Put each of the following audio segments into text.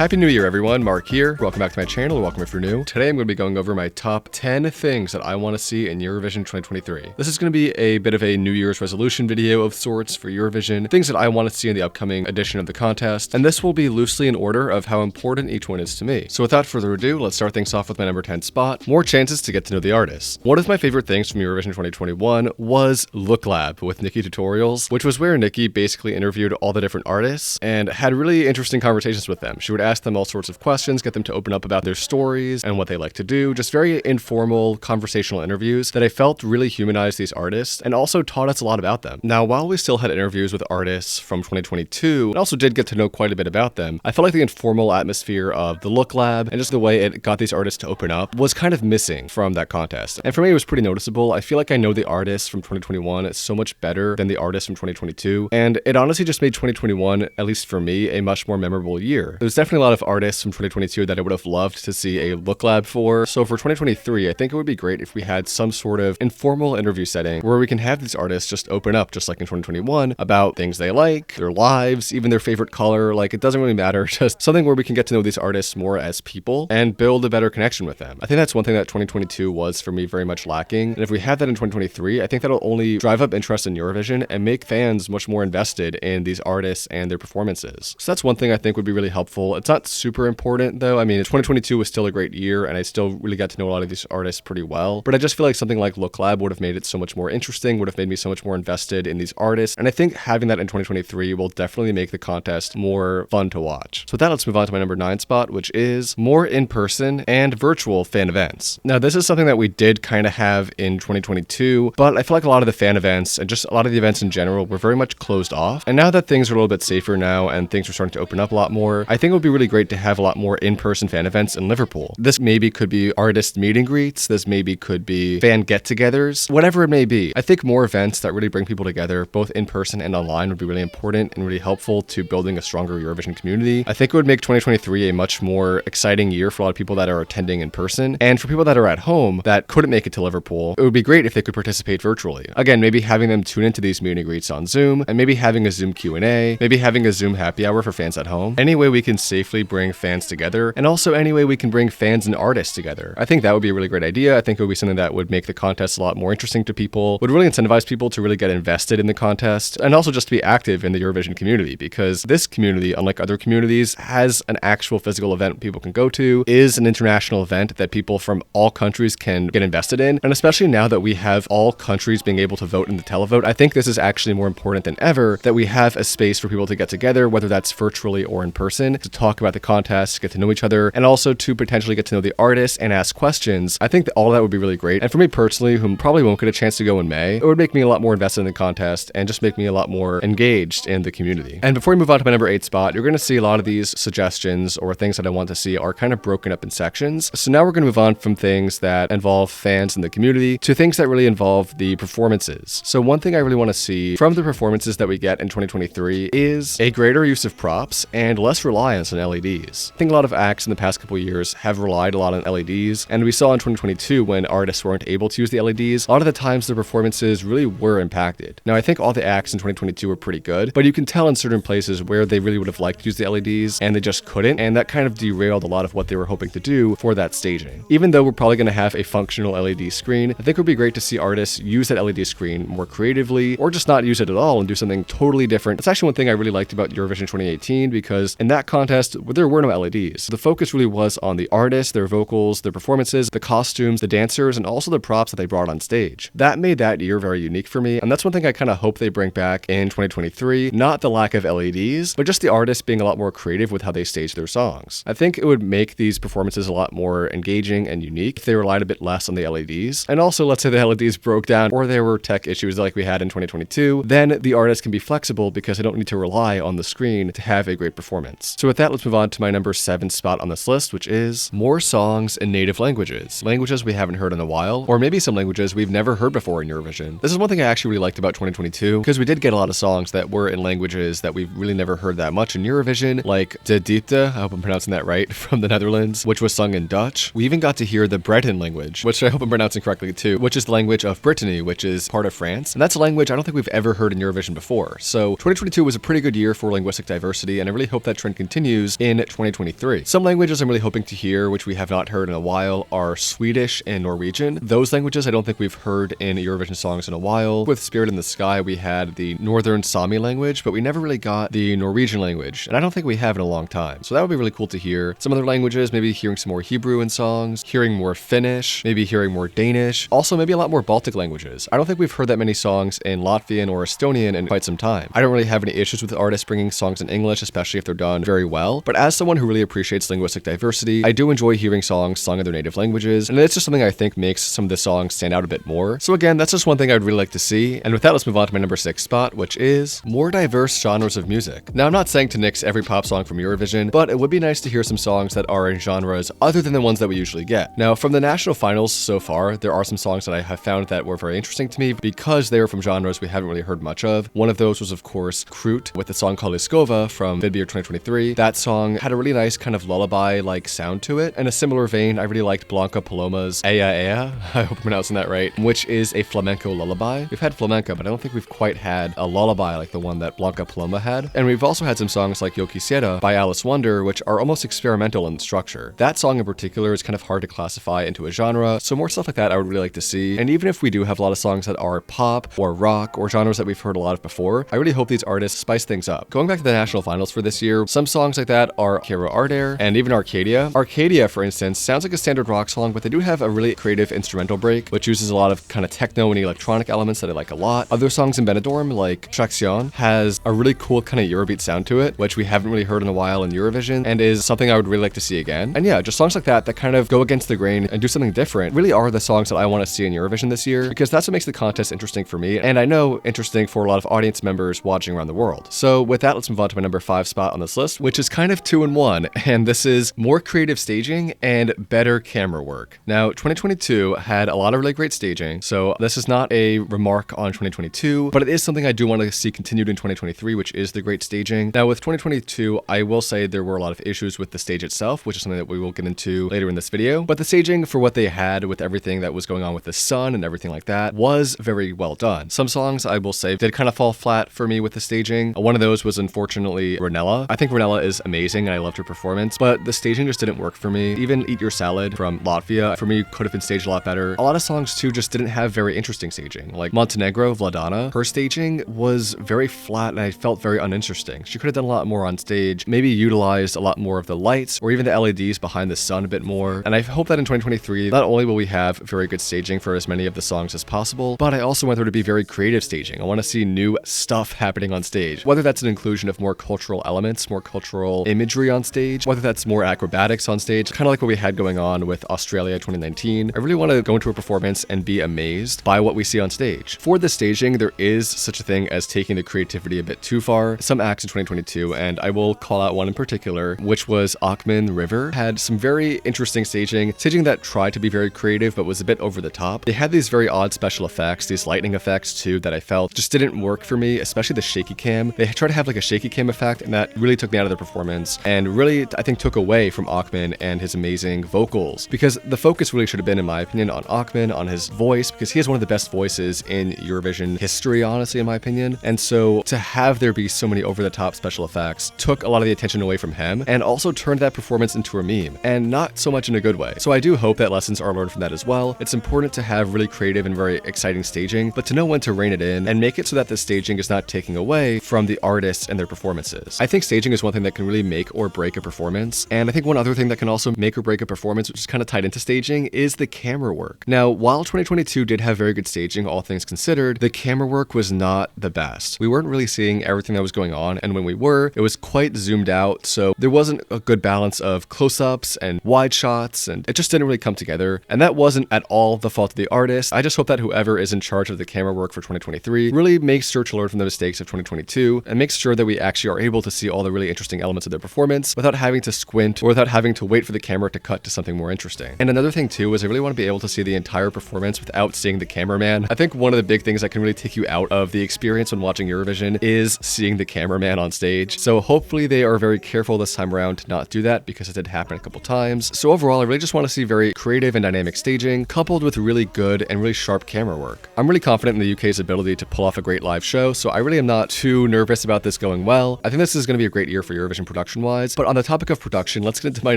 Happy New Year, everyone. Mark here. Welcome back to my channel, or welcome if you're new. Today I'm going to be going over my top 10 things that I want to see in Eurovision 2023. This is going to be a bit of a New Year's resolution video of sorts for Eurovision, things that I want to see in the upcoming edition of the contest, and this will be loosely in order of how important each one is to me. So without further ado, let's start things off with my number 10 spot, more chances to get to know the artists. One of my favorite things from Eurovision 2021 was Look Lab with Nikki Tutorials, which was where Nikki basically interviewed all the different artists and had really interesting conversations with them. She would ask them all sorts of questions, get them to open up about their stories and what they like to do, just very informal conversational interviews that I felt really humanized these artists and also taught us a lot about them. Now, while we still had interviews with artists from 2022 and also did get to know quite a bit about them, I felt like the informal atmosphere of the Look Lab and just the way it got these artists to open up was kind of missing from that contest. And for me, it was pretty noticeable. I feel like I know the artists from 2021 so much better than the artists from 2022, and it honestly just made 2021, at least for me, a much more memorable year. There's definitely a lot of artists from 2022 that I would have loved to see a Look Lab for. So for 2023, I think it would be great if we had some sort of informal interview setting where we can have these artists just open up, just like in 2021, about things they like, their lives, even their favorite color. Like, it doesn't really matter, just something where we can get to know these artists more as people and build a better connection with them. I think that's one thing that 2022 was for me very much lacking. And if we have that in 2023, I think that'll only drive up interest in Eurovision and make fans much more invested in these artists and their performances. So that's one thing I think would be really helpful. It's not super important though. I mean, 2022 was still a great year and I still really got to know a lot of these artists pretty well, but I just feel like something like Look Lab would have made it so much more interesting, would have made me so much more invested in these artists, and I think having that in 2023 will definitely make the contest more fun to watch. So with that, let's move on to my number 9 spot, which is more in-person and virtual fan events. Now, this is something that we did kind of have in 2022, but I feel like a lot of the fan events and just a lot of the events in general were very much closed off, and now that things are a little bit safer now and things are starting to open up a lot more, I think it would be really great to have a lot more in-person fan events in Liverpool. This maybe could be artist meet and greets, this maybe could be fan get-togethers, whatever it may be. I think more events that really bring people together, both in person and online, would be really important and really helpful to building a stronger Eurovision community. I think it would make 2023 a much more exciting year for a lot of people that are attending in person, and for people that are at home that couldn't make it to Liverpool, it would be great if they could participate virtually. Again, maybe having them tune into these meet and greets on Zoom, and maybe having a Zoom Q&A, maybe having a Zoom happy hour for fans at home. Any way we can safely bring fans together, and also any way we can bring fans and artists together. I think that would be a really great idea. I think it would be something that would make the contest a lot more interesting to people, would really incentivize people to really get invested in the contest, and also just to be active in the Eurovision community, because this community, unlike other communities, has an actual physical event people can go to, is an international event that people from all countries can get invested in, and especially now that we have all countries being able to vote in the televote, I think this is actually more important than ever that we have a space for people to get together, whether that's virtually or in person, to talk about the contest, get to know each other, and also to potentially get to know the artists and ask questions. I think that all that would be really great. And for me personally, whom probably won't get a chance to go in May, it would make me a lot more invested in the contest and just make me a lot more engaged in the community. And before we move on to my number 8 spot, you're going to see a lot of these suggestions or things that I want to see are kind of broken up in sections. So now we're going to move on from things that involve fans in the community to things that really involve the performances. So one thing I really want to see from the performances that we get in 2023 is a greater use of props and less reliance on LEDs. I think a lot of acts in the past couple years have relied a lot on LEDs, and we saw in 2022 when artists weren't able to use the LEDs, a lot of the times their performances really were impacted. Now, I think all the acts in 2022 were pretty good, but you can tell in certain places where they really would have liked to use the LEDs and they just couldn't, and that kind of derailed a lot of what they were hoping to do for that staging. Even though we're probably going to have a functional LED screen, I think it would be great to see artists use that LED screen more creatively, or just not use it at all and do something totally different. That's actually one thing I really liked about Eurovision 2018, because in that contest, there were no LEDs. The focus really was on the artists, their vocals, their performances, the costumes, the dancers, and also the props that they brought on stage. That made that year very unique for me, and that's one thing I kind of hope they bring back in 2023. Not the lack of LEDs, but just the artists being a lot more creative with how they stage their songs. I think it would make these performances a lot more engaging and unique if they relied a bit less on the LEDs. And also, let's say the LEDs broke down or there were tech issues like we had in 2022, then the artists can be flexible because they don't need to rely on the screen to have a great performance. So with that, let's move on to my number 7 spot on this list, which is more songs in native languages. Languages we haven't heard in a while, or maybe some languages we've never heard before in Eurovision. This is one thing I actually really liked about 2022, because we did get a lot of songs that were in languages that we've really never heard that much in Eurovision, like De Diepte, I hope I'm pronouncing that right, from the Netherlands, which was sung in Dutch. We even got to hear the Breton language, which I hope I'm pronouncing correctly too, which is the language of Brittany, which is part of France. And that's a language I don't think we've ever heard in Eurovision before. So 2022 was a pretty good year for linguistic diversity, and I really hope that trend continues debuts in 2023. Some languages I'm really hoping to hear, which we have not heard in a while, are Swedish and Norwegian. Those languages I don't think we've heard in Eurovision songs in a while. With Spirit in the Sky, we had the Northern Sami language, but we never really got the Norwegian language, and I don't think we have in a long time. So that would be really cool to hear. Some other languages, maybe hearing some more Hebrew in songs, hearing more Finnish, maybe hearing more Danish, also maybe a lot more Baltic languages. I don't think we've heard that many songs in Latvian or Estonian in quite some time. I don't really have any issues with artists bringing songs in English, especially if they're done very well, but as someone who really appreciates linguistic diversity, I do enjoy hearing songs sung in their native languages, and it's just something I think makes some of the songs stand out a bit more. So again, that's just one thing I'd really like to see, and with that, let's move on to my number 6 spot, which is more diverse genres of music. Now, I'm not saying to nix every pop song from Eurovision, but it would be nice to hear some songs that are in genres other than the ones that we usually get. Now, from the national finals so far, there are some songs that I have found that were very interesting to me because they are from genres we haven't really heard much of. One of those was, of course, Krut with the song called Iskova from vidbir 2023. That song had a really nice kind of lullaby-like sound to it. In a similar vein, I really liked Blanca Paloma's Ea Ea, I hope I'm pronouncing that right, which is a flamenco lullaby. We've had flamenco, but I don't think we've quite had a lullaby like the one that Blanca Paloma had. And we've also had some songs like Yo Quisiera by Alice Wonder, which are almost experimental in structure. That song in particular is kind of hard to classify into a genre, so more stuff like that I would really like to see. And even if we do have a lot of songs that are pop or rock or genres that we've heard a lot of before, I really hope these artists spice things up. Going back to the national finals for this year, some songs like that are Kero Ardare and even Arcadia. Arcadia, for instance, sounds like a standard rock song, but they do have a really creative instrumental break, which uses a lot of kind of techno and electronic elements that I like a lot. Other songs in benidorm, like Traction, has a really cool kind of Eurobeat sound to it, which we haven't really heard in a while in Eurovision, and is something I would really like to see again. And yeah, just songs like that kind of go against the grain and do something different really are the songs that I want to see in Eurovision this year, because that's what makes the contest interesting for me, and I know interesting for a lot of audience members watching around the world. So with that, let's move on to my number 5 spot on this list, which is kind of 2 in 1, and this is more creative staging and better camera work. Now, 2022 had a lot of really great staging, so this is not a remark on 2022, but it is something I do want to see continued in 2023, which is the great staging. Now, with 2022, I will say there were a lot of issues with the stage itself, which is something that we will get into later in this video, but the staging for what they had with everything that was going on with the sun and everything like that was very well done. Some songs, I will say, did kind of fall flat for me with the staging. One of those was unfortunately Ranella. I think Ranella is amazing and I loved her performance, but the staging just didn't work for me. Even Eat Your Salad from Latvia, for me, could have been staged a lot better. A lot of songs too just didn't have very interesting staging. Like Montenegro, Vladana, her staging was very flat and I felt very uninteresting. She could have done a lot more on stage, maybe utilized a lot more of the lights or even the LEDs behind the sun a bit more. And I hope that in 2023, not only will we have very good staging for as many of the songs as possible, but I also want there to be very creative staging. I want to see new stuff happening on stage, whether that's an inclusion of more cultural elements, more cultural imagery on stage, whether that's more acrobatics on stage, kind of like what we had going on with Australia 2019. I really want to go into a performance and be amazed by what we see on stage. For the staging, there is such a thing as taking the creativity a bit too far. Some acts in 2022, and I will call out one in particular, which was Akin River, had some very interesting staging that tried to be very creative but was a bit over the top. They had these very odd special effects, these lightning effects too, that I felt just didn't work for me, especially the shaky cam. They tried to have like a shaky cam effect, and that really took me out of the performance and really, I think, took away from Akin and his amazing vocals, because the focus really should have been, in my opinion, on Akin, on his voice, because he has one of the best voices in Eurovision history, honestly, in my opinion. And so to have there be so many over-the-top special effects took a lot of the attention away from him and also turned that performance into a meme, and not so much in a good way. So I do hope that lessons are learned from that as well. It's important to have really creative and very exciting staging, but to know when to rein it in and make it so that the staging is not taking away from the artists and their performances. I think staging is one thing that can really make or break a performance, and I think one other thing that can also make or break a performance, which is kind of tied into staging, is the camera work. Now, while 2022 did have very good staging, all things considered, the camera work was not the best. We weren't really seeing everything that was going on, and when we were, it was quite zoomed out, so there wasn't a good balance of close-ups and wide shots, and it just didn't really come together. And that wasn't at all the fault of the artist. I just hope that whoever is in charge of the camera work for 2023 really makes sure to learn from the mistakes of 2022 and makes sure that we actually are able to see all the really interesting elements of their performance without having to squint or without having to wait for the camera to cut to something more interesting. And another thing too is I really want to be able to see the entire performance without seeing the cameraman. I think one of the big things that can really take you out of the experience when watching Eurovision is seeing the cameraman on stage. So hopefully they are very careful this time around to not do that, because it did happen a couple times. So overall, I really just want to see very creative and dynamic staging coupled with really good and really sharp camera work. I'm really confident in the UK's ability to pull off a great live show, so I really am not too nervous about this going well. I think this is going to be a great year for Eurovision production production-wise. But on the topic of production, let's get into my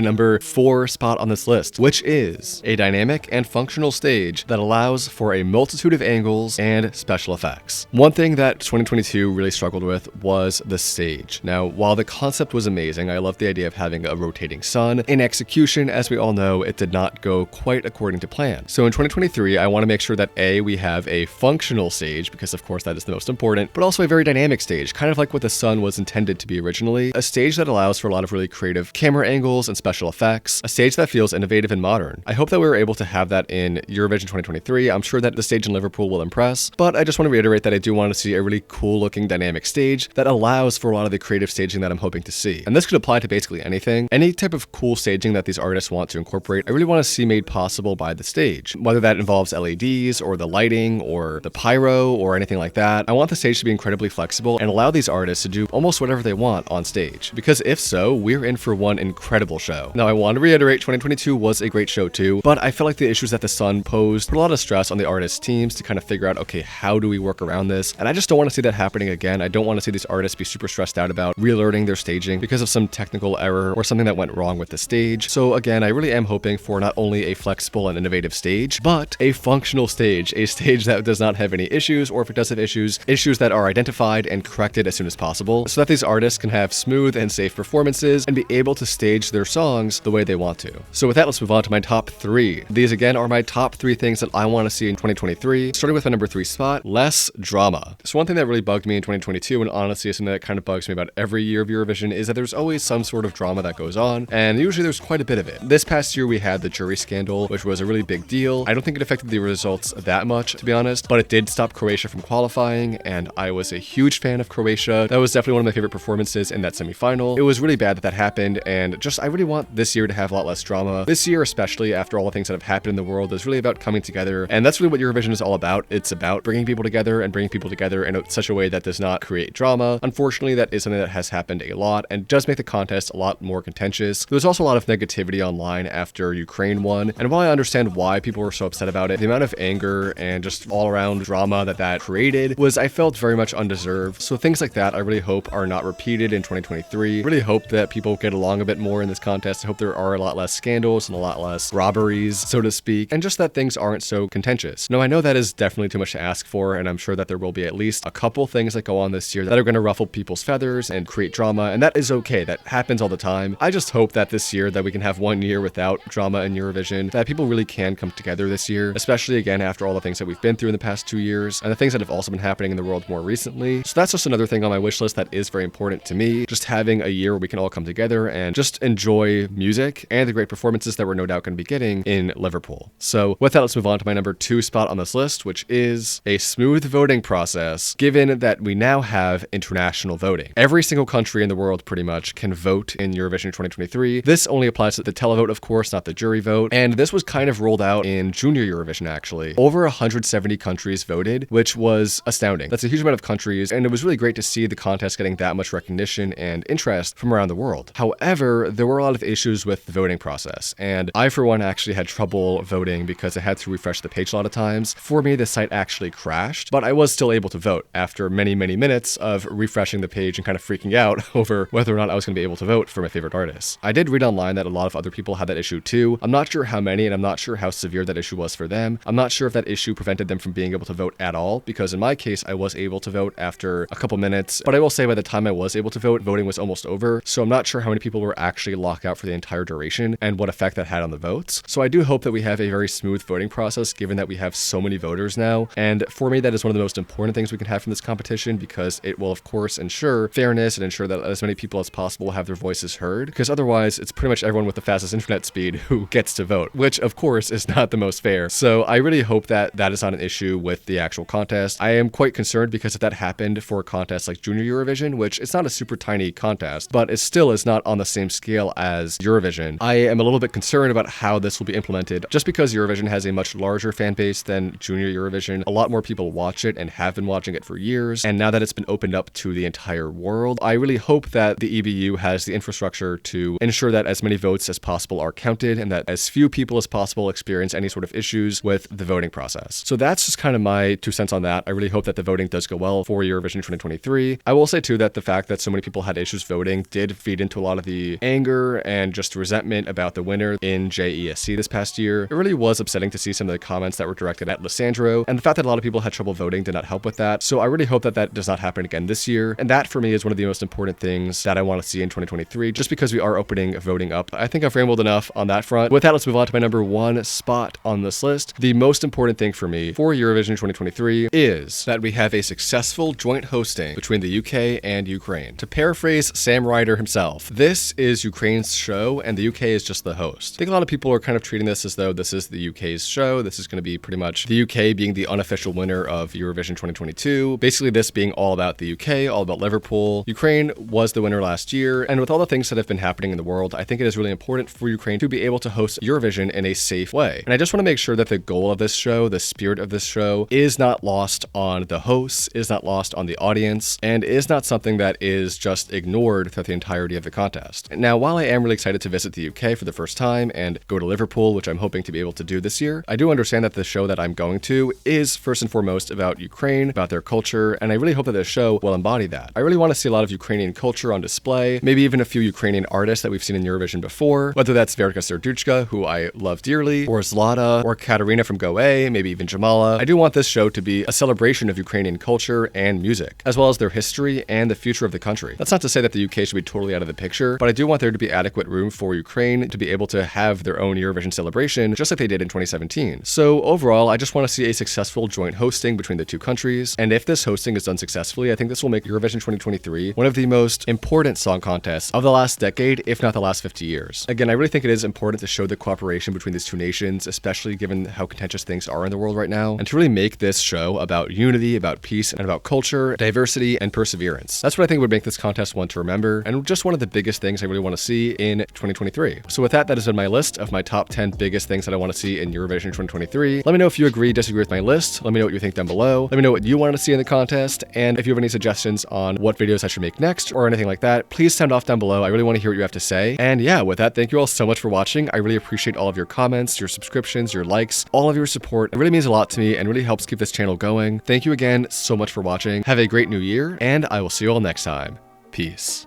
number 4 spot on this list, which is a dynamic and functional stage that allows for a multitude of angles and special effects. One thing that 2022 really struggled with was the stage. Now, while the concept was amazing, I loved the idea of having a rotating sun. In execution, as we all know, it did not go quite according to plan. So in 2023, I want to make sure that A, we have a functional stage, because of course that is the most important, but also a very dynamic stage, kind of like what the sun was intended to be originally. A stage that allows for a lot of really creative camera angles and special effects. A stage that feels innovative and modern. I hope that we were able to have that in Eurovision 2023. I'm sure that the stage in Liverpool will impress, but I just want to reiterate that I do want to see a really cool looking dynamic stage that allows for a lot of the creative staging that I'm hoping to see. And this could apply to basically anything. Any type of cool staging that these artists want to incorporate, I really want to see made possible by the stage. Whether that involves LEDs or the lighting or the pyro or anything like that, I want the stage to be incredibly flexible and allow these artists to do almost whatever they want on stage. Because if so, we're in for one incredible show. Now I want to reiterate, 2022 was a great show too, but I feel like the issues that the sun posed put a lot of stress on the artists' teams to kind of figure out, okay, how do we work around this? And I just don't want to see that happening again. I don't want to see these artists be super stressed out about relearning their staging because of some technical error or something that went wrong with the stage. So again, I really am hoping for not only a flexible and innovative stage, but a functional stage, a stage that does not have any issues, or if it does have issues that are identified and corrected as soon as possible, so that these artists can have smooth and safe performances and be able to stage their songs the way they want to. So with that, let's move on to my top 3. These again are my top 3 things that I want to see in 2023, starting with my number 3 spot, less drama. So one thing that really bugged me in 2022, and honestly is something that kind of bugs me about every year of Eurovision, is that there's always some sort of drama that goes on, and usually there's quite a bit of it. This past year we had the jury scandal, which was a really big deal. I don't think it affected the results that much, to be honest, but it did stop Croatia from qualifying, and I was a huge fan of Croatia. That was definitely one of my favorite performances in that semifinal. It was really bad that that happened, and just I really want this year to have a lot less drama. This year, especially after all the things that have happened in the world, is really about coming together, and that's really what Eurovision is all about. It's about bringing people together and bringing people together in such a way that does not create drama. Unfortunately, that is something that has happened a lot and does make the contest a lot more contentious. There was also a lot of negativity online after Ukraine won, and while I understand why people were so upset about it, the amount of anger and just all around drama that created was, I felt, very much undeserved. So things like that I really hope are not repeated in 2023. Really hope that people get along a bit more in this contest. I hope there are a lot less scandals and a lot less robberies, so to speak, and just that things aren't so contentious. Now I know that is definitely too much to ask for, and I'm sure that there will be at least a couple things that go on this year that are going to ruffle people's feathers and create drama, and that is okay. That happens all the time. I just hope that this year that we can have one year without drama in Eurovision, that people really can come together this year, especially again after all the things that we've been through in the past 2 years and the things that have also been happening in the world more recently. So that's just another thing on my wish list that is very important to me, just having a year where we can all come together and just enjoy music and the great performances that we're no doubt going to be getting in Liverpool. So with that, let's move on to my number 2 spot on this list, which is a smooth voting process, given that we now have international voting. Every single country in the world pretty much can vote in Eurovision 2023. This only applies to the televote, of course, not the jury vote, and this was kind of rolled out in Junior Eurovision actually. Over 170 countries voted, which was astounding. That's a huge amount of countries, and it was really great to see the contest getting that much recognition and interest from around the world. However, there were a lot of issues with the voting process, and I for one actually had trouble voting because I had to refresh the page a lot of times. For me, the site actually crashed, but I was still able to vote after many minutes of refreshing the page and kind of freaking out over whether or not I was going to be able to vote for my favorite artists. I did read online that a lot of other people had that issue too. I'm not sure how many, and I'm not sure how severe that issue was for them. I'm not sure if that issue prevented them from being able to vote at all, because in my case, I was able to vote after a couple minutes, but I will say by the time I was able to vote, voting was almost over, so I'm not sure how many people were actually locked out for the entire duration and what effect that had on the votes. So I do hope that we have a very smooth voting process, given that we have so many voters now, and for me, that is one of the most important things we can have from this competition, because it will, of course, ensure fairness and ensure that as many people as possible have their voices heard, because otherwise, it's pretty much everyone with the fastest internet speed who gets to vote, which, of course, is not the most fair. So I really hope that that is not an issue with the actual contest. I am quite concerned because if that happened for a contest like Junior Eurovision, which it's not a super tiny contest, but it still is not on the same scale as Eurovision, I am a little bit concerned about how this will be implemented. Just because Eurovision has a much larger fan base than Junior Eurovision, a lot more people watch it and have been watching it for years, and now that it's been opened up to the entire world, I really hope that the EBU has the infrastructure to ensure that as many votes as possible are counted and that as few people as possible experience any sort of issues with the voting process. So that's just kind of my 2 cents on that. I really hope that the voting does go well for Eurovision 2023. I will say too that the fact that so many people had issues voting voting did feed into a lot of the anger and just resentment about the winner in JESC this past year. It really was upsetting to see some of the comments that were directed at Lissandro, and the fact that a lot of people had trouble voting did not help with that. So I really hope that that does not happen again this year. And that for me is one of the most important things that I want to see in 2023, just because we are opening voting up. I think I've rambled enough on that front. With that, let's move on to my number 1 spot on this list. The most important thing for me for Eurovision 2023 is that we have a successful joint hosting between the UK and Ukraine. To paraphrase Sam Ryder himself, this is Ukraine's show and the UK is just the host. I think a lot of people are kind of treating this as though this is the UK's show. This is going to be pretty much the UK being the unofficial winner of Eurovision 2022. Basically this being all about the UK, all about Liverpool. Ukraine was the winner last year, and with all the things that have been happening in the world, I think it is really important for Ukraine to be able to host Eurovision in a safe way. And I just want to make sure that the goal of this show, the spirit of this show, is not lost on the hosts, is not lost on the audience, and is not something that is just ignored throughout the entirety of the contest. Now, while I am really excited to visit the UK for the first time and go to Liverpool, which I'm hoping to be able to do this year, I do understand that the show that I'm going to is first and foremost about Ukraine, about their culture, and I really hope that this show will embody that. I really want to see a lot of Ukrainian culture on display, maybe even a few Ukrainian artists that we've seen in Eurovision before, whether that's Verka Serduchka, who I love dearly, or Zlata, or Katarina from Go A, maybe even Jamala. I do want this show to be a celebration of Ukrainian culture and music, as well as their history and the future of the country. That's not to say that the UK should be totally out of the picture, but I do want there to be adequate room for Ukraine to be able to have their own Eurovision celebration, just like they did in 2017. So overall, I just want to see a successful joint hosting between the two countries, and if this hosting is done successfully, I think this will make Eurovision 2023 one of the most important song contests of the last decade, if not the last 50 years. Again, I really think it is important to show the cooperation between these two nations, especially given how contentious things are in the world right now, and to really make this show about unity, about peace, and about culture, diversity, and perseverance. That's what I think would make this contest one to remember, and just one of the biggest things I really want to see in 2023. So with that, that has been my list of my top 10 biggest things that I want to see in Eurovision 2023. Let me know if you agree, disagree with my list. Let me know what you think down below. Let me know what you want to see in the contest, and if you have any suggestions on what videos I should make next or anything like that, please sound off down below. I really want to hear what you have to say. And yeah, with that, thank you all so much for watching. I really appreciate all of your comments, your subscriptions, your likes, all of your support. It really means a lot to me and really helps keep this channel going. Thank you again so much for watching. Have a great new year, and I will see you all next time. Peace.